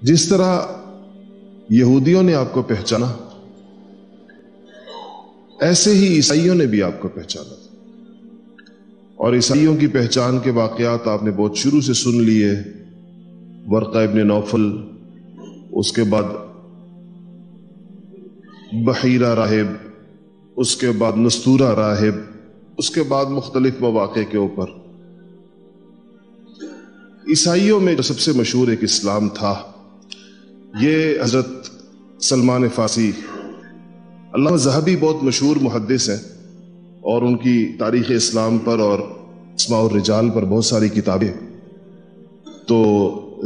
جس طرح یہودیوں نے آپ کو پہچانا، ایسے ہی عیسائیوں نے بھی آپ کو پہچانا، اور عیسائیوں کی پہچان کے واقعات آپ نے بہت شروع سے سن لیے۔ ورقہ ابن نوفل، اس کے بعد بحیرہ راہب، اس کے بعد نستورہ راہب، اس کے بعد مختلف مواقع کے اوپر۔ عیسائیوں میں جو سب سے مشہور ایک اسلام تھا، یہ حضرت سلمان فارسی، علامہ ذہبی بہت مشہور محدث ہیں، اور ان کی تاریخ اسلام پر اور اسماء الرجال پر بہت ساری کتابیں۔ تو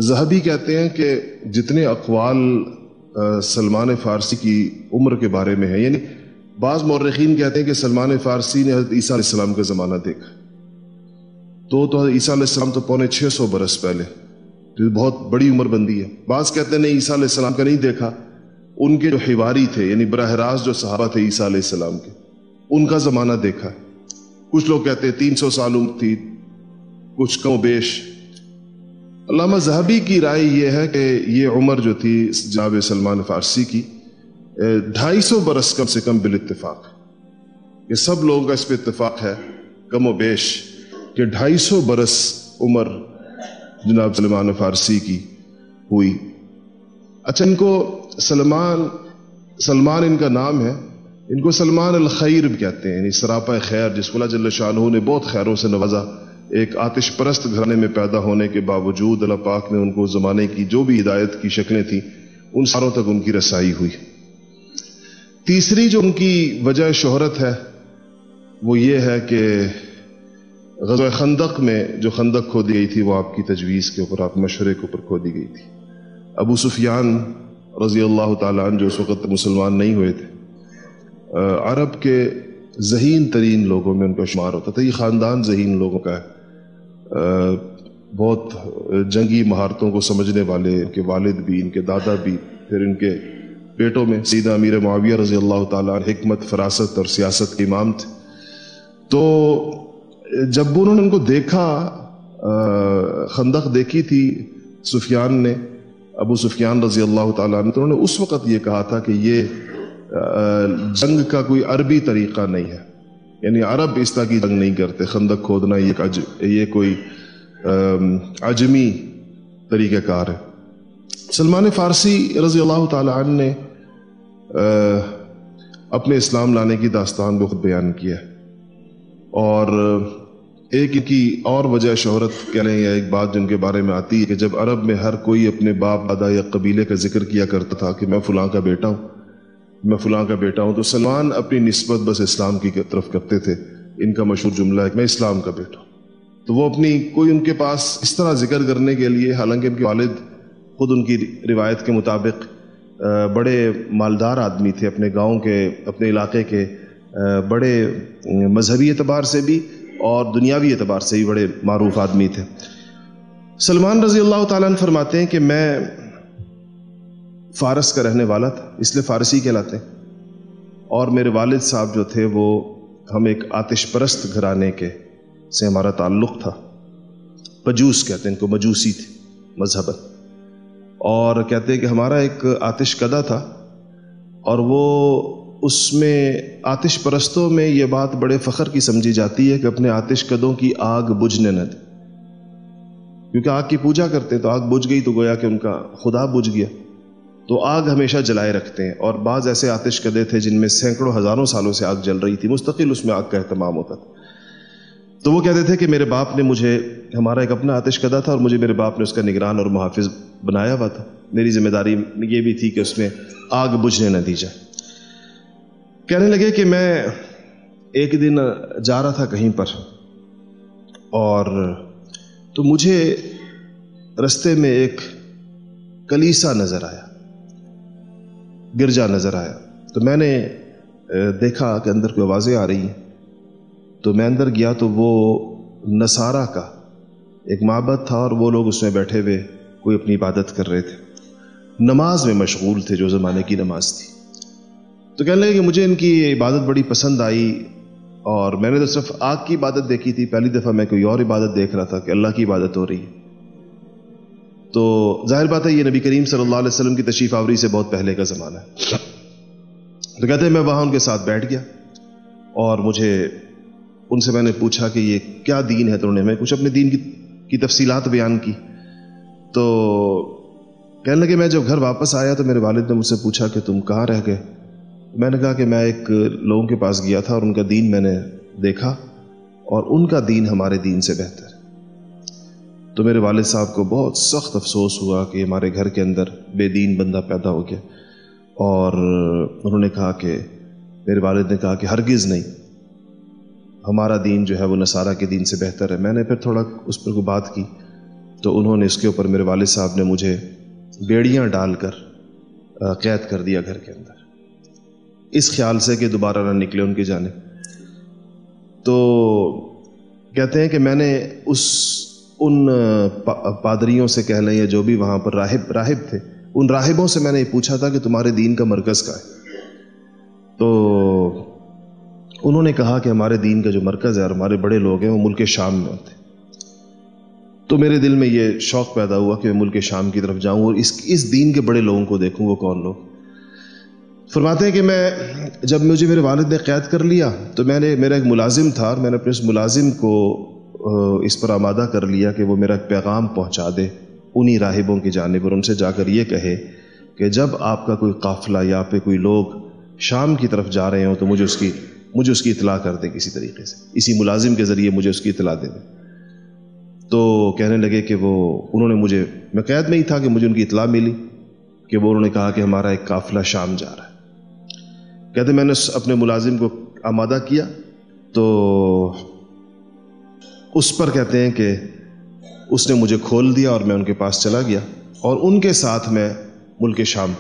ذہبی کہتے ہیں کہ جتنے اقوال سلمان فارسی کی عمر کے بارے میں ہیں، یعنی بعض مورخین کہتے ہیں کہ سلمان فارسی نے حضرت عیسیٰ علیہ السلام کا زمانہ دیکھا، تو حضرت عیسیٰ علیہ السلام تو پونے 600 برس پہلے، تو بہت بڑی عمر بندی ہے۔ بعض کہتے ہیں نہیں، عیسیٰ علیہ السلام کا نہیں دیکھا، ان کے جو حواری تھے، یعنی براہ راست جو صحابہ تھے عیسیٰ علیہ السلام کے، ان کا زمانہ دیکھا ہے۔ کچھ لوگ کہتے ہیں 300 سال عمر تھی، کچھ کم و بیش۔ علامہ ذہبی کی رائے یہ ہے کہ یہ عمر جو تھی جناب سلمان فارسی کی 250 برس کم سے کم بالاتفاق، یہ سب لوگوں کا اس پہ اتفاق ہے کم و بیش کہ 250 برس عمر جناب سلمان فارسی کی ہوئی۔ اچھا، ان کو سلمان ان کا نام ہے، ان کو سلمان الخیر بھی کہتے ہیں، یعنی سراپا خیر، جس کو اللہ جل شانہ نے بہت خیروں سے نوازا۔ ایک آتش پرست گھرانے میں پیدا ہونے کے باوجود اللہ پاک نے ان کو زمانے کی جو بھی ہدایت کی شکلیں تھیں ان ساروں تک ان کی رسائی ہوئی۔ تیسری جو ان کی وجہ شہرت ہے وہ یہ ہے کہ غزوہ خندق میں جو خندق کھودی گئی تھی وہ آپ کی تجویز کے اوپر، آپ مشورے کے اوپر کھودی گئی تھی۔ ابو سفیان رضی اللہ تعالیٰ عنہ جو اس وقت مسلمان نہیں ہوئے تھے، عرب کے ذہین ترین لوگوں میں ان کا شمار ہوتا تھا۔ یہ خاندان ذہین لوگوں کا ہے، بہت جنگی مہارتوں کو سمجھنے والے، ان کے والد بھی، ان کے دادا بھی، پھر ان کے بیٹوں میں سیدنا امیر معاویہ رضی اللہ تعالیٰ عنہ حکمت، فراست اور سیاست کے امام تھے۔ تو جب انہوں نے ان کو دیکھا، خندق دیکھی تھی سفیان نے، ابو سفیان رضی اللہ تعالیٰ عنہ، تو انہوں نے اس وقت یہ کہا تھا کہ یہ جنگ کا کوئی عربی طریقہ نہیں ہے، یعنی عرب اس طرح کی جنگ نہیں کرتے، خندق کھودنا یہ کوئی عجمی طریقہ کار ہے۔ سلمان فارسی رضی اللہ تعالیٰ عنہ نے اپنے اسلام لانے کی داستان کو خود بیان کیا، اور ایک کی اور وجہ شہرت کہہ لیں یا ایک بات جن کے بارے میں آتی ہے کہ جب عرب میں ہر کوئی اپنے باپ دادا یا قبیلے کا ذکر کیا کرتا تھا کہ میں فلاں کا بیٹا ہوں، میں فلاں کا بیٹا ہوں، تو سلمان اپنی نسبت بس اسلام کی طرف کرتے تھے۔ ان کا مشہور جملہ ہے کہ میں اسلام کا بیٹا ہوں، تو وہ اپنی کوئی ان کے پاس اس طرح ذکر کرنے کے لیے، حالانکہ ان کے والد خود ان کی روایت کے مطابق بڑے مالدار آدمی تھے، اپنے گاؤں کے، اپنے علاقے کے، بڑے مذہبی اعتبار سے بھی اور دنیاوی اعتبار سے بھی بڑے معروف آدمی تھے۔ سلمان رضی اللہ تعالیٰ عنہ فرماتے ہیں کہ میں فارس کا رہنے والا تھا، اس لیے فارسی کہلاتے ہیں، اور میرے والد صاحب جو تھے وہ ہم ایک آتش پرست گھرانے کے سے ہمارا تعلق تھا، مجوس کہتے ہیں ان کو، مجوسی تھے مذہباً، اور کہتے ہیں کہ ہمارا ایک آتش کدہ تھا، اور وہ اس میں آتش پرستوں میں یہ بات بڑے فخر کی سمجھی جاتی ہے کہ اپنے آتش کدوں کی آگ بجھنے نہ دیں، کیونکہ آگ کی پوجا کرتے ہیں، تو آگ بجھ گئی تو گویا کہ ان کا خدا بجھ گیا، تو آگ ہمیشہ جلائے رکھتے ہیں۔ اور بعض ایسے آتش کدے تھے جن میں سینکڑوں ہزاروں سالوں سے آگ جل رہی تھی، مستقل اس میں آگ کا اہتمام ہوتا تھا۔ تو وہ کہتے تھے کہ میرے باپ نے مجھے، ہمارا ایک اپنا آتش کدہ تھا اور مجھے میرے باپ نے اس کا نگران اور محافظ بنایا ہوا تھا، میری ذمہ داری یہ بھی تھی کہ اس میں آگ بجھنے نہ دی جائے۔ کہنے لگے کہ میں ایک دن جا رہا تھا کہیں پر، اور تو مجھے رستے میں ایک کلیسا نظر آیا، گرجا نظر آیا، تو میں نے دیکھا کہ اندر کوئی آوازیں آ رہی ہیں، تو میں اندر گیا تو وہ نصارہ کا ایک معبد تھا، اور وہ لوگ اس میں بیٹھے ہوئے کوئی اپنی عبادت کر رہے تھے، نماز میں مشغول تھے، جو زمانے کی نماز تھی۔ تو کہنے لگے کہ مجھے ان کی عبادت بڑی پسند آئی، اور میں نے تو صرف آگ کی عبادت دیکھی تھی، پہلی دفعہ میں کوئی اور عبادت دیکھ رہا تھا کہ اللہ کی عبادت ہو رہی ہے۔ تو ظاہر بات ہے یہ نبی کریم صلی اللہ علیہ وسلم کی تشریف آوری سے بہت پہلے کا زمانہ ہے. تو کہتے ہیں میں وہاں ان کے ساتھ بیٹھ گیا اور ان سے میں نے پوچھا کہ یہ کیا دین ہے. تو انہوں نے میں کچھ اپنے دین کی تفصیلات بیان کی. تو کہنے لگے میں جب گھر واپس آیا تو میرے والد نے مجھ سے پوچھا کہ تم کہاں رہ گئے. میں نے کہا کہ میں ایک لوگوں کے پاس گیا تھا اور ان کا دین میں نے دیکھا اور ان کا دین ہمارے دین سے بہتر ہے. تو میرے والد صاحب کو بہت سخت افسوس ہوا کہ ہمارے گھر کے اندر بے دین بندہ پیدا ہو گیا. اور انہوں نے کہا کہ میرے والد نے کہا کہ ہرگز نہیں، ہمارا دین جو ہے وہ نصارہ کے دین سے بہتر ہے. میں نے پھر تھوڑا اس پر کوئی بات کی تو انہوں نے اس کے اوپر میرے والد صاحب نے مجھے بیڑیاں ڈال کر قید کر دیا گھر کے اندر، اس خیال سے کہ دوبارہ نہ نکلے ان کی جانب. تو کہتے ہیں کہ میں نے ان پادریوں سے کہہ لیں یا جو بھی وہاں پر راہب تھے، ان راہبوں سے میں نے یہ پوچھا تھا کہ تمہارے دین کا مرکز کہاں ہے. تو انہوں نے کہا کہ ہمارے دین کا جو مرکز ہے اور ہمارے بڑے لوگ ہیں وہ ملک شام میں ہوتے. تو میرے دل میں یہ شوق پیدا ہوا کہ میں ملک شام کی طرف جاؤں اور اس دین کے بڑے لوگوں کو دیکھوں وہ کون لوگ. فرماتے ہیں کہ جب مجھے میرے والد نے قید کر لیا تو میرا ایک ملازم تھا اور میں نے اپنے اس ملازم کو اس پر آمادہ کر لیا کہ وہ میرا پیغام پہنچا دے انہی راہبوں کی جانب اور ان سے جا کر یہ کہے کہ جب آپ کا کوئی قافلہ یا پہ کوئی لوگ شام کی طرف جا رہے ہوں تو مجھے اس کی اطلاع کر دیں کسی طریقے سے، اسی ملازم کے ذریعے مجھے اس کی اطلاع دے دیں. تو کہنے لگے کہ انہوں نے میں قید میں ہی تھا کہ مجھے ان کی اطلاع ملی کہ انہوں نے کہا کہ ہمارا ایک قافلہ شام جا رہا ہے. کہتے میں نے اپنے ملازم کو آمادہ کیا تو اس پر کہتے ہیں کہ اس نے مجھے کھول دیا اور میں ان کے پاس چلا گیا اور ان کے ساتھ میں ملک شام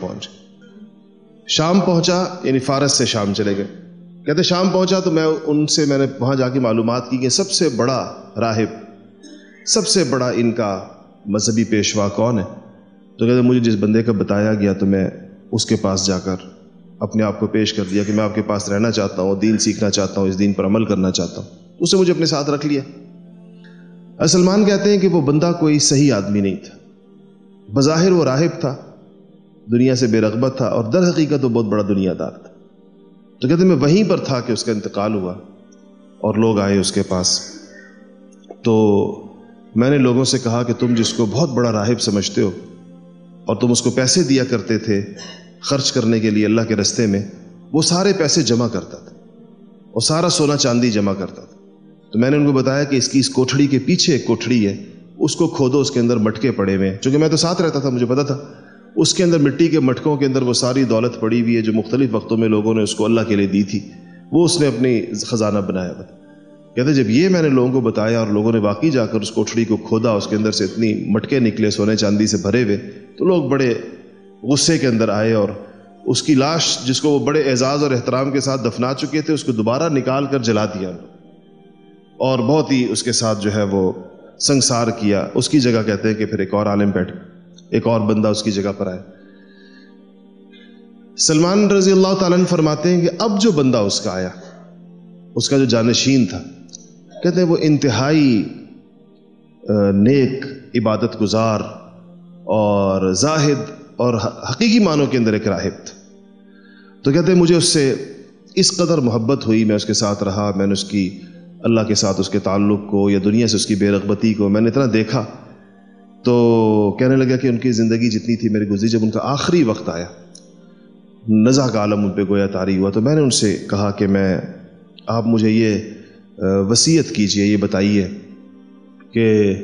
پہنچا یعنی فارس سے شام چلے گئے. کہتے شام پہنچا تو میں نے وہاں جا کے معلومات کی کہ سب سے بڑا راہب، سب سے بڑا ان کا مذہبی پیشوا کون ہے. تو کہتے مجھے جس بندے کا بتایا گیا تو میں اس کے پاس جا کر اپنے آپ کو پیش کر دیا کہ میں آپ کے پاس رہنا چاہتا ہوں، دین سیکھنا چاہتا ہوں، اس دین پر عمل کرنا چاہتا ہوں. اس نے مجھے اپنے ساتھ رکھ لیا. سلمان کہتے ہیں کہ وہ بندہ کوئی صحیح آدمی نہیں تھا. بظاہر وہ راہب تھا، دنیا سے بے رغبت تھا اور در حقیقت وہ بہت بڑا دنیا دار تھا. تو کہتے ہیں میں وہیں پر تھا کہ اس کا انتقال ہوا اور لوگ آئے اس کے پاس. تو میں نے لوگوں سے کہا کہ تم جس کو بہت بڑا راہب سمجھتے ہو اور تم اس کو پیسے دیا کرتے تھے خرچ کرنے کے لیے اللہ کے رستے میں، وہ سارے پیسے جمع کرتا تھا اور سارا سونا چاندی جمع کرتا تھا. تو میں نے ان کو بتایا کہ اس کوٹھڑی کے پیچھے ایک کوٹھڑی ہے، اس کو کھودو، اس کے اندر مٹکے پڑے ہوئے ہیں. چونکہ میں تو ساتھ رہتا تھا، مجھے پتا تھا اس کے اندر مٹی کے مٹکوں کے اندر وہ ساری دولت پڑی ہوئی ہے جو مختلف وقتوں میں لوگوں نے اس کو اللہ کے لیے دی تھی، وہ اس نے اپنی خزانہ بنایا ہوا تھا. کہتے جب یہ میں نے لوگوں کو بتایا اور لوگوں نے واقعی جا کر اس کوٹھڑی کو کھودا، اس کے اندر سے اتنی مٹکے نکلے سونے چاندی سے بھرے ہوئے، تو لوگ بڑے غصے کے اندر آئے اور اس کی لاش جس کو وہ بڑے اعزاز اور احترام کے ساتھ دفنا چکے تھے اس کو دوبارہ نکال کر جلا دیا اور بہت ہی اس کے ساتھ جو ہے وہ سنسار کیا. اس کی جگہ کہتے ہیں کہ پھر ایک اور عالم بیٹھ، ایک اور بندہ اس کی جگہ پر آیا. سلمان رضی اللہ تعالیٰ عنہ فرماتے ہیں کہ اب جو بندہ اس کا آیا، اس کا جو جانشین تھا، کہتے ہیں وہ انتہائی نیک، عبادت گزار اور زاہد اور حقیقی معنوں کے اندر ایک راہب تھا. تو کہتے ہیں مجھے اس سے اس قدر محبت ہوئی، میں اس کے ساتھ رہا، میں نے اس کی اللہ کے ساتھ اس کے تعلق کو یا دنیا سے اس کی بے رغبتی کو میں نے اتنا دیکھا. تو کہنے لگا کہ ان کی زندگی جتنی تھی میری گزری، جب ان کا آخری وقت آیا، نزع کا عالم ان پہ گویا طاری ہوا، تو میں نے ان سے کہا کہ آپ مجھے یہ وصیت کیجئے، یہ بتائیے کہ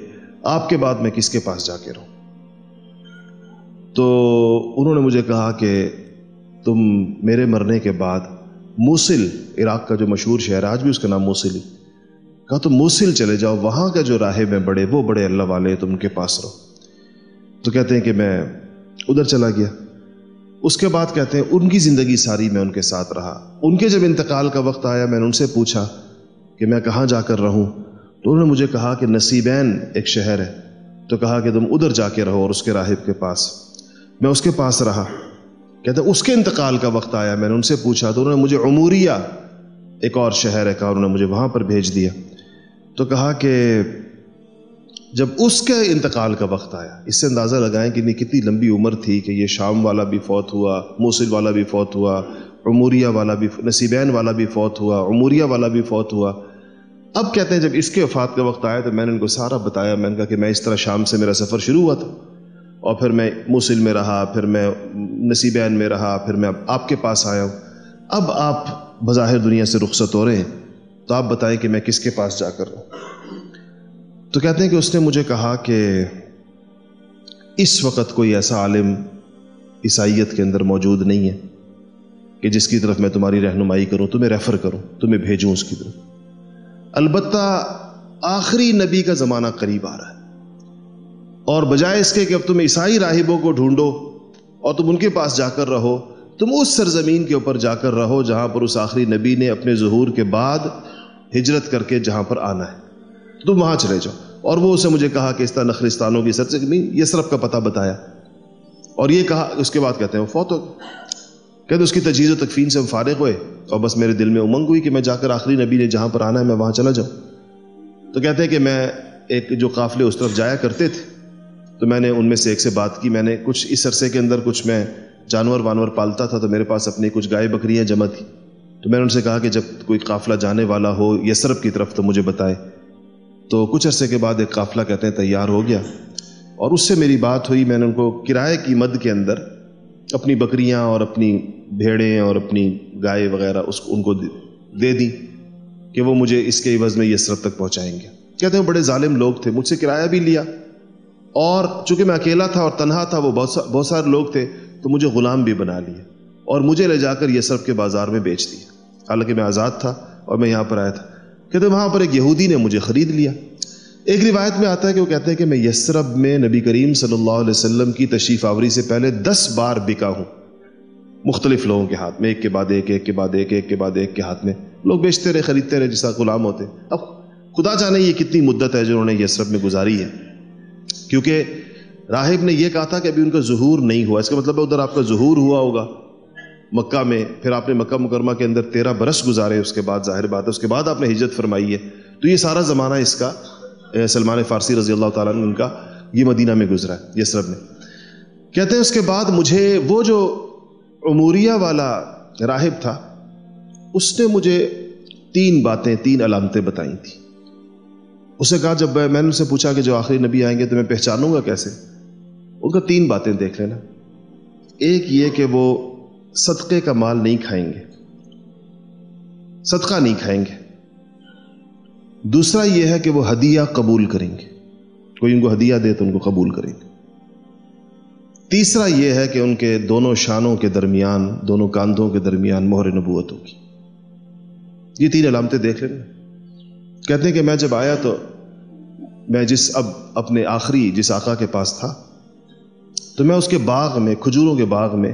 آپ کے بعد میں کس کے پاس جا کے رہوں. تو انہوں نے مجھے کہا کہ تم میرے مرنے کے بعد موصل، عراق کا جو مشہور شہر ہے، آج بھی اس کا نام موصل ہی، کہا تم موصل چلے جاؤ، وہاں کا جو راہب ہیں بڑے، وہ بڑے اللہ والے، تم ان کے پاس رہو. تو کہتے ہیں کہ میں ادھر چلا گیا. اس کے بعد کہتے ہیں ان کی زندگی ساری میں ان کے ساتھ رہا. ان کے جب انتقال کا وقت آیا، میں نے ان سے پوچھا کہ میں کہاں جا کر رہوں. تو انہوں نے مجھے کہا کہ نصیبین ایک شہر ہے، تو کہا کہ تم ادھر جا کے رہو اور اس کے راہب کے پاس. میں اس کے پاس رہا. کہتے ہیں اس کے انتقال کا وقت آیا، میں نے ان سے پوچھا تو انہوں نے مجھے عموریہ ایک اور شہر ہے کہا، انہوں نے مجھے وہاں پر بھیج دیا. تو کہا کہ جب اس کے انتقال کا وقت آیا، اس سے اندازہ لگائیں کہ کتنی لمبی عمر تھی کہ یہ شام والا بھی فوت ہوا، موصل والا بھی فوت ہوا، عموریہ والا بھی، نصیبین والا بھی فوت ہوا، عموریہ والا بھی فوت ہوا۔ اب کہتے ہیں جب اس کے وفات کا وقت آیا تو میں نے ان کو سارا بتایا، میں نے کہا کہ میں اس طرح شام سے میرا سفر شروع ہوا تھا، اور پھر میں موصل میں رہا، پھر میں نصیبین میں رہا، پھر میں آپ کے پاس آیا ہوں۔ اب آپ بظاہر دنیا سے رخصت ہو رہے ہیں، تو آپ بتائیں کہ میں کس کے پاس جا کر رہوں۔ تو کہتے ہیں کہ اس نے مجھے کہا کہ اس وقت کوئی ایسا عالم عیسائیت کے اندر موجود نہیں ہے کہ جس کی طرف میں تمہاری رہنمائی کروں، تمہیں ریفر کروں، تمہیں بھیجوں اس کی طرف۔ البتہ آخری نبی کا زمانہ قریب آ رہا ہے، اور بجائے اس کے کہ اب تم عیسائی راہبوں کو ڈھونڈو اور تم ان کے پاس جا کر رہو، تم اس سرزمین کے اوپر جا کر رہو جہاں پر اس آخری نبی نے اپنے ظہور کے بعد ہجرت کر کے جہاں پر آنا ہے، تم وہاں چلے جاؤ۔ اور وہ اسے مجھے کہا کہ اس طرح نخرستانوں کی سرزمین، یثرب کا پتہ بتایا، اور یہ کہا۔ اس کے بعد کہتے ہیں وہ فوت ہو گئے۔ کہتے اس کی تجہیز و تکفین سے ہم فارغ ہوئے، اور بس میرے دل میں امنگ ہوئی کہ میں جا کر آخری نبی نے جہاں پر آنا ہے میں وہاں چلا جاؤں۔ تو کہتے ہیں کہ میں ایک جو قافلے اس طرف جایا کرتے تھے، تو میں نے ان میں سے ایک سے بات کی۔ میں نے کچھ اس عرصے کے اندر کچھ میں جانور وانور پالتا تھا، تو میرے پاس اپنی کچھ گائے بکریاں جمع تھی، تو میں نے ان سے کہا کہ جب کوئی قافلہ جانے والا ہو یثرب کی طرف تو مجھے بتائے۔ تو کچھ عرصے کے بعد ایک قافلہ کہتے ہیں تیار ہو گیا، اور اس سے میری بات ہوئی۔ میں نے ان کو کرائے کی مد کے اندر اپنی بکریاں اور اپنی بھیڑیں اور اپنی گائے وغیرہ ان کو دے دی کہ وہ مجھے اس کے عوض میں یثرب تک پہنچائیں گے۔ کہتے ہیں بڑے ظالم لوگ تھے، مجھ سے کرایہ بھی لیا، اور چونکہ میں اکیلا تھا اور تنہا تھا، وہ بہت سارے لوگ تھے، تو مجھے غلام بھی بنا لیا اور مجھے لے جا کر یثرب کے بازار میں بیچ دیا، حالانکہ میں آزاد تھا اور میں یہاں پر آیا تھا۔ کہتے ہیں وہاں پر ایک یہودی نے مجھے خرید لیا۔ ایک روایت میں آتا ہے کہ وہ کہتے ہیں کہ میں یثرب میں نبی کریم صلی اللہ علیہ وسلم کی تشریف آوری سے پہلے 10 بار بکا ہوں، مختلف لوگوں کے ہاتھ میں، ایک کے بعد ایک، ایک کے بعد ایک، ایک کے بعد ایک کے ہاتھ میں لوگ بیچتے رہے، خریدتے رہے، جیسا غلام ہوتے۔ اب خدا جانے یہ کتنی مدت ہے جو انہوں نے یثرب میں گزاری ہے، کیونکہ راہب نے یہ کہا تھا کہ ابھی ان کا ظہور نہیں ہوا۔ اس کا مطلب ہے ادھر آپ کا ظہور ہوا ہوگا مکہ میں، پھر آپ نے مکہ مکرمہ کے اندر 13 برس گزارے، اس کے بعد ظاہر بات ہے اس کے بعد آپ نے ہجرت فرمائی ہے، تو یہ سارا زمانہ اس کا سلمان فارسی رضی اللہ تعالیٰ عنہ ان کا یہ مدینہ میں گزرا ہے، یثرب میں۔ کہتے ہیں اس کے بعد مجھے وہ جو عموریہ والا راہب تھا، اس نے مجھے 3 باتیں، 3 علامتیں بتائی تھیں۔ اس نے کہا، جب میں نے ان سے پوچھا کہ جو آخری نبی آئیں گے تو میں پہچانوں گا کیسے؟ ان کا 3 باتیں دیکھ لینا۔ ایک یہ کہ وہ صدقے کا مال نہیں کھائیں گے، صدقہ نہیں کھائیں گے۔ دوسرا یہ ہے کہ وہ ہدیہ قبول کریں گے، کوئی ان کو ہدیہ دے تو ان کو قبول کریں گے۔ تیسرا یہ ہے کہ ان کے دونوں شانوں کے درمیان، دونوں کاندھوں کے درمیان مہر نبوت ہوگی۔ یہ 3 علامتیں دیکھ لینا۔ کہتے ہیں کہ میں جب آیا تو میں اپنے آخری جس آقا کے پاس تھا، تو میں اس کے باغ میں، کھجوروں کے باغ میں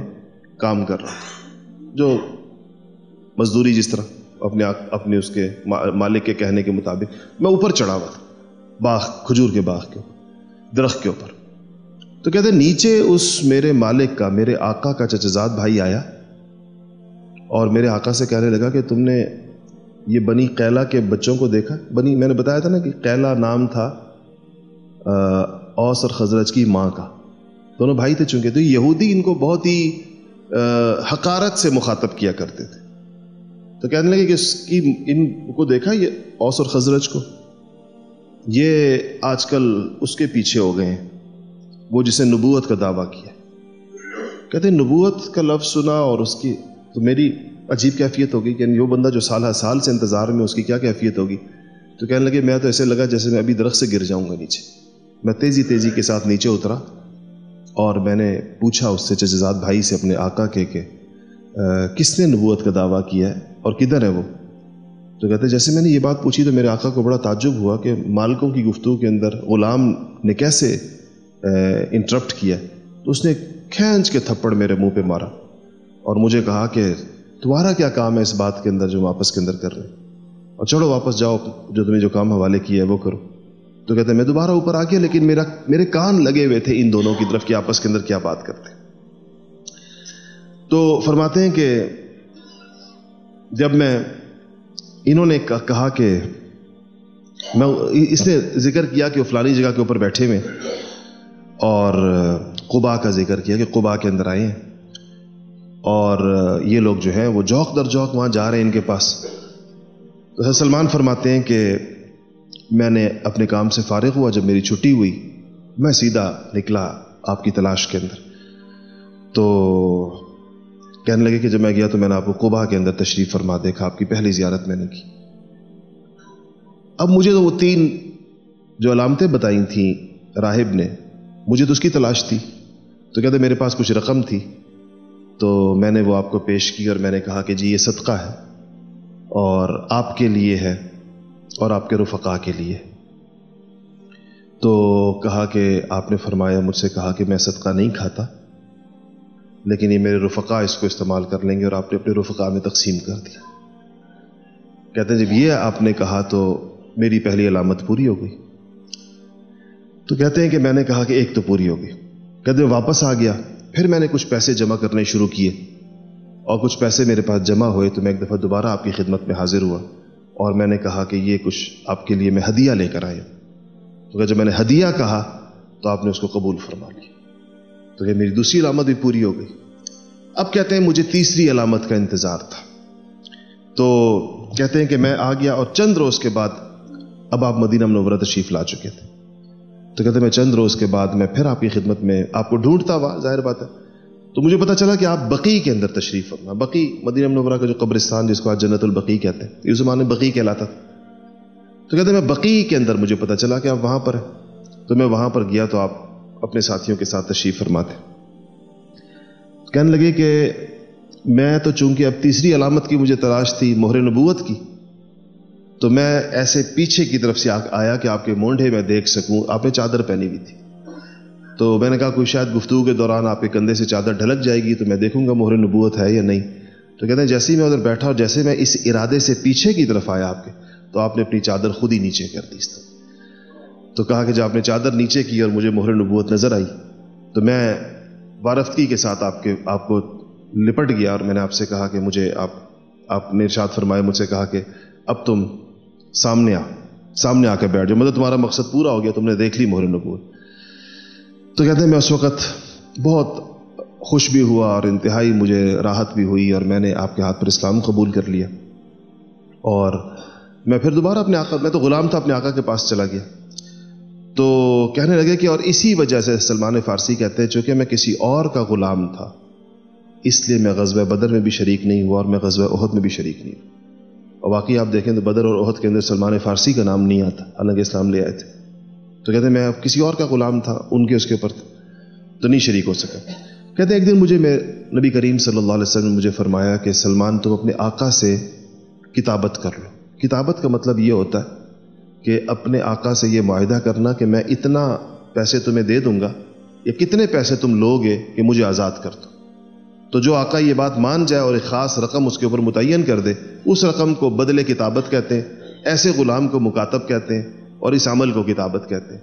کام کر رہا تھا، جو مزدوری جس طرح اپنے اس کے مالک کے کہنے کے مطابق میں اوپر چڑھا ہوا تھا، باغ، کھجور کے باغ کے درخت کے اوپر۔ تو کہتے ہیں نیچے اس میرے مالک کا، میرے آقا کا چچزاد بھائی آیا اور میرے آقا سے کہنے لگا کہ تم نے یہ بنی قیلہ کے بچوں کو دیکھا؟ بنی، میں نے بتایا تھا نا کہ قیلہ نام تھا اوس اور خزرج کی ماں کا، دونوں بھائی تھے چونکہ، تو یہودی ان کو بہت ہی حقارت سے مخاطب کیا کرتے تھے۔ تو کہنے لگے کہ ان کو دیکھا یہ اوس اور خزرج کو، یہ آج کل اس کے پیچھے ہو گئے ہیں، وہ جسے نبوت کا دعویٰ کیا۔ کہتے ہیں نبوت کا لفظ سنا اور اس کی تو میری عجیب کیفیت ہوگی کہ یہ بندہ جو سال سے انتظار میں، اس کی کیا کیفیت ہوگی۔ تو کہنے لگے میں تو ایسے لگا جیسے میں ابھی درخت سے گر جاؤں گا نیچے۔ میں تیزی کے ساتھ نیچے اترا اور میں نے پوچھا اس سے، چچزاد بھائی سے، اپنے آقا کے، کہ کس نے نبوت کا دعویٰ کیا ہے اور کدھر ہے وہ؟ تو کہتے جیسے میں نے یہ بات پوچھی تو میرے آقا کو بڑا تعجب ہوا کہ مالکوں کی گفتگو کے اندر غلام نے کیسے انٹرپٹ کیا۔ تو اس نے کھینچ کے تھپڑ میرے منہ پہ مارا اور مجھے کہا کہ تمہارا کیا کام ہے اس بات کے اندر جو ہم آپس کے اندر کر رہے ہیں، اور چلو واپس جاؤ، جو تمہیں جو کام حوالے کیا ہے وہ کرو۔ تو کہتے ہیں میں دوبارہ اوپر آ گیا، لیکن میرے کان لگے ہوئے تھے ان دونوں کی طرف کہ آپس کے اندر کیا بات کرتے ہیں۔ تو فرماتے ہیں کہ جب انہوں نے کہا کہ اس نے ذکر کیا کہ وہ فلانی جگہ کے اوپر بیٹھے ہوئے اور قباء کا ذکر کیا کہ قباء کے اندر آئے ہیں اور یہ لوگ جو ہیں وہ جوق در جوق وہاں جا رہے ہیں ان کے پاس. تو حضرت سلمان فرماتے ہیں کہ میں نے اپنے کام سے فارغ ہوا، جب میری چھٹی ہوئی میں سیدھا نکلا آپ کی تلاش کے اندر. تو کہنے لگے کہ جب میں گیا تو میں نے آپ کو قباء کے اندر تشریف فرما دیکھا، آپ کی پہلی زیارت میں نے کی. اب مجھے تو وہ 3 جو علامتیں بتائی تھیں راہب نے، مجھے تو اس کی تلاش تھی. تو کہتے میرے پاس کچھ رقم تھی تو میں نے وہ آپ کو پیش کی اور میں نے کہا کہ جی یہ صدقہ ہے اور آپ کے لیے ہے اور آپ کے رفقا کے لیے. تو کہا کہ آپ نے فرمایا، مجھ سے کہا کہ میں صدقہ نہیں کھاتا لیکن یہ میرے رفقا اس کو استعمال کر لیں گے، اور آپ نے اپنے رفقا میں تقسیم کر دیا. کہتے ہیں جب یہ آپ نے کہا تو میری پہلی علامت پوری ہو گئی. تو کہتے ہیں کہ میں نے کہا کہ ایک تو پوری ہو گئی. کہتے ہیں واپس آ گیا، پھر میں نے کچھ پیسے جمع کرنے شروع کیے اور کچھ پیسے میرے پاس جمع ہوئے تو میں ایک دفعہ دوبارہ آپ کی خدمت میں حاضر ہوا اور میں نے کہا کہ یہ کچھ آپ کے لیے میں ہدیہ لے کر آیا. تو جب میں نے ہدیہ کہا تو آپ نے اس کو قبول فرما لیا. تو یہ میری دوسری علامت بھی پوری ہو گئی. اب کہتے ہیں مجھے تیسری علامت کا انتظار تھا. تو کہتے ہیں کہ میں آ گیا اور چند روز کے بعد اب آپ مدینہ منورہ تشریف لا چکے تھے. تو کہتے ہیں میں چند روز کے بعد میں پھر آپ کی خدمت میں آپ کو ڈھونڈتا ہوا، ظاہر بات ہے. تو مجھے پتا چلا کہ آپ بقیع کے اندر تشریف فرما. بقیع مدینہ منورہ کا جو قبرستان جس کو آج جنت البقیع کہتے ہیں، اس زمانے میں بقیع کہلاتا تھا. تو کہتے ہیں میں بقیع کے اندر مجھے پتا چلا کہ آپ وہاں پر ہیں. تو میں وہاں پر گیا تو آپ اپنے ساتھیوں کے ساتھ تشریف فرماتے. کہنے لگے کہ میں تو چونکہ اب تیسری علامت کی مجھے تلاش تھی، مہر نبوت کی، تو میں ایسے پیچھے کی طرف سے آیا کہ آپ کے مونڈھے میں دیکھ سکوں. آپ نے چادر پہنی ہوئی تھی تو میں نے کہا کوئی شاید گفتگو کے دوران آپ کے کندھے سے چادر ڈھلک جائے گی تو میں دیکھوں گا مہر نبوت ہے یا نہیں. تو کہتے ہیں جیسے ہی میں ادھر بیٹھا اور جیسے میں اس ارادے سے پیچھے کی طرف آیا آپ کے، تو آپ نے اپنی چادر خود ہی نیچے کر دی. تو کہا کہ جب آپ نے چادر نیچے کی اور مجھے مہر نبوت نظر آئی تو میں وارفتگی کے ساتھ آپ کو لپٹ گیا اور میں نے آپ سے کہا کہ مجھے آپ نے ارشاد فرمایا، مجھ سے کہا کہ اب تم سامنے آ کے بیٹھ جاؤ، مطلب تمہارا مقصد پورا ہو گیا، تم نے دیکھ لی مہر نبوت. تو کہتے ہیں میں اس وقت بہت خوش بھی ہوا اور انتہائی مجھے راحت بھی ہوئی اور میں نے آپ کے ہاتھ پر اسلام قبول کر لیا. اور میں پھر دوبارہ اپنے آقا، میں تو غلام تھا، اپنے آقا کے پاس چلا گیا. تو کہنے لگے کہ اور اسی وجہ سے سلمان فارسی کہتے ہیں چونکہ میں کسی اور کا غلام تھا اس لیے میں غزوہ بدر میں بھی شریک نہیں ہوا اور میں غزوہ احد میں بھی شریک نہیں ہوا. اور واقعی آپ دیکھیں تو بدر اور احد کے اندر سلمان فارسی کا نام نہیں آتا، حالانکہ اسلام لے آئے تھے. تو کہتے ہیں میں اب کسی اور کا غلام تھا، ان کے اس کے اوپر تو نہیں شریک ہو سکا. کہتے ہیں ایک دن مجھے نبی کریم صلی اللہ علیہ وسلم نے مجھے فرمایا کہ سلمان تم اپنے آقا سے کتابت کر لو. کتابت کا مطلب یہ ہوتا ہے کہ اپنے آقا سے یہ معاہدہ کرنا کہ میں اتنا پیسے تمہیں دے دوں گا یا کتنے پیسے تم لوگے کہ مجھے آزاد کر دو. تو جو آقا یہ بات مان جائے اور ایک خاص رقم اس کے اوپر متعین کر دے، اس رقم کو بدلے کتابت کہتے ہیں. ایسے غلام کو مکاتب کہتے ہیں اور اس عمل کو کتابت کہتے ہیں.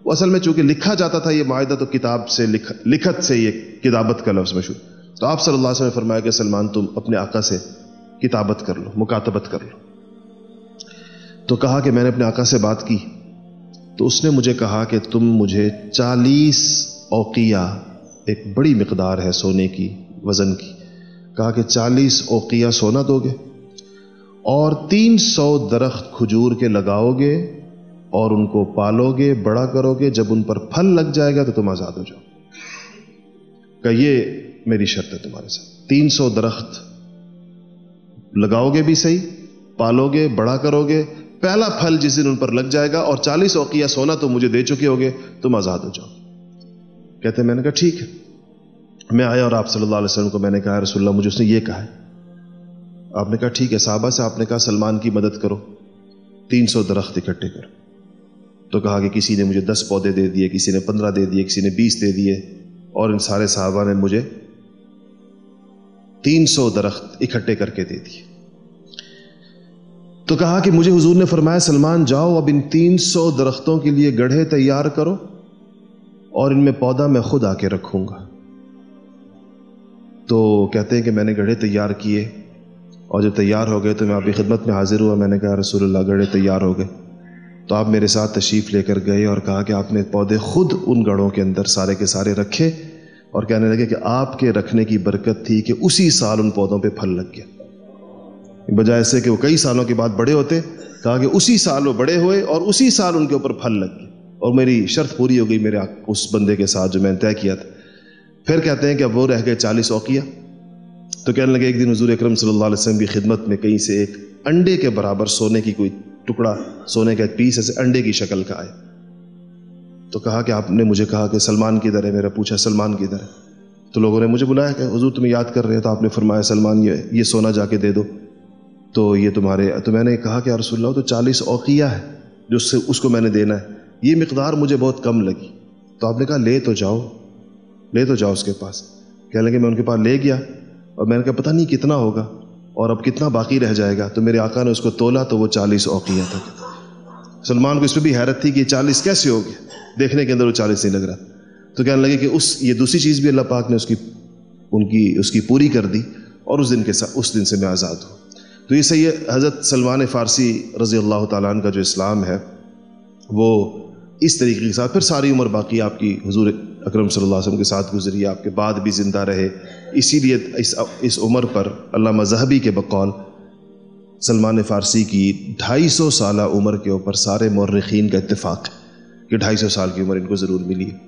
وہ اصل میں چونکہ لکھا جاتا تھا یہ معاہدہ تو کتاب سے لکھت سے یہ کتابت کا لفظ مشہور. تو آپ صلی اللہ علیہ وسلم نے فرمایا کہ سلمان تم اپنے آقا سے کتابت کر لو، مکاتبت کر لو. تو کہا کہ میں نے اپنے آقا سے بات کی تو اس نے مجھے کہا کہ تم مجھے 40 اوقیہ، ایک بڑی مقدار ہے سونے کی، وزن کی، کہا کہ 40 اوقیہ سونا دو گے اور 300 درخت کھجور کے لگاؤ گے اور ان کو پالو گے، بڑا کرو گے، جب ان پر پھل لگ جائے گا تو تم آزاد ہو جاؤ. کہ یہ میری شرط ہے تمہارے ساتھ. 300 درخت لگاؤ گے بھی صحیح، پالو گے، بڑا کرو گے، پہلا پھل جس دن ان پر لگ جائے گا اور 40 اوقیہ سونا تو مجھے دے چکے ہوگے، تم آزاد ہو جاؤ. کہتے ہیں میں نے کہا ٹھیک ہے. میں آیا اور آپ صلی اللہ علیہ وسلم کو میں نے کہا رسول اللہ مجھے اس نے یہ کہا ہے. آپ نے کہا ٹھیک ہے. صحابہ سے آپ نے کہا سلمان کی مدد کرو، 300 درخت اکٹھے کرو. تو کہا کہ کسی نے مجھے 10 پودے دے دیے، کسی نے 15 دے دیے، کسی نے 20 دے دیے اور ان سارے صحابہ نے مجھے 300 درخت اکٹھے کر کے دے دیے. تو کہا کہ مجھے حضور نے فرمایا سلمان جاؤ اب ان 300 درختوں کے لیے گڑھے تیار کرو اور ان میں پودا میں خود آ کے رکھوں گا. تو کہتے ہیں کہ میں نے گڑھے تیار کیے اور جب تیار ہو گئے تو میں آپ کی خدمت میں حاضر ہوا. میں نے کہا رسول اللہ گڑھے تیار ہو گئے تو آپ میرے ساتھ تشریف لے کر گئے اور کہا کہ آپ نے پودے خود ان گڑھوں کے اندر سارے کے سارے رکھے اور کہنے لگے کہ آپ کے رکھنے کی برکت تھی کہ اسی سال ان پودوں پہ پھل لگ گیا، بجائے سے کہ وہ کئی سالوں کے بعد بڑے ہوتے، کہا کہ اسی سال وہ بڑے ہوئے اور اسی سال ان کے اوپر پھل لگ گئے، اور میری شرط پوری ہو گئی میرے اس بندے کے ساتھ جو میں نے طے کیا تھا۔ پھر کہتے ہیں کہ اب وہ رہ گئے 40 اوقیہ، تو کہنے لگے ایک دن حضور اکرم صلی اللہ علیہ وسلم کی خدمت میں کہیں سے ایک انڈے کے برابر سونے کی کوئی ٹکڑا، سونے کا ایک پیس ایسے انڈے کی شکل کا آئے، تو کہا کہ آپ نے مجھے کہا کہ سلمان کدھر ہے؟ میرا پوچھا سلمان کدھر ہے؟ تو لوگوں نے مجھے بلایا کہ حضور تمہیں یاد کر رہے ہیں، تو آپ نے فرمایا سلمان یہ سونا جا کے دے دو، تو یہ تمہارے، تو میں نے کہا کہ یا رسول اللہ تو 40 اوقیہ ہے جو اس کو میں نے دینا ہے، یہ مقدار مجھے بہت کم لگی۔ تو آپ نے کہا لے تو جاؤ اس کے پاس۔ کہنے لگے میں ان کے پاس لے گیا اور میں نے کہا پتہ نہیں کتنا ہوگا اور اب کتنا باقی رہ جائے گا، تو میرے آقا نے اس کو تولا تو وہ 40 اوقیہ تھا۔ سلمان کو اس پہ بھی حیرت تھی کہ یہ 40 کیسے ہو گیا، دیکھنے کے اندر وہ 40 نہیں لگ رہا، تو کہنے لگے کہ یہ دوسری چیز بھی اللہ پاک نے اس کی پوری کر دی اور اس دن سے میں آزاد ہوں۔ تو یہ صحیح ہے، حضرت سلمان فارسی رضی اللہ تعالیٰ عنہ کا جو اسلام ہے وہ اس طریقے کے ساتھ پھر ساری عمر باقی آپ کی حضور اکرم صلی اللہ علیہ وسلم کے ساتھ گزری، آپ کے بعد بھی زندہ رہے۔ اسی لیے اس عمر پر علامہ ذہبی کے بقول سلمان فارسی کی 250 سالہ عمر کے اوپر سارے مورخین کا اتفاق ہے کہ 250 سال کی عمر ان کو ضرور ملی ہے۔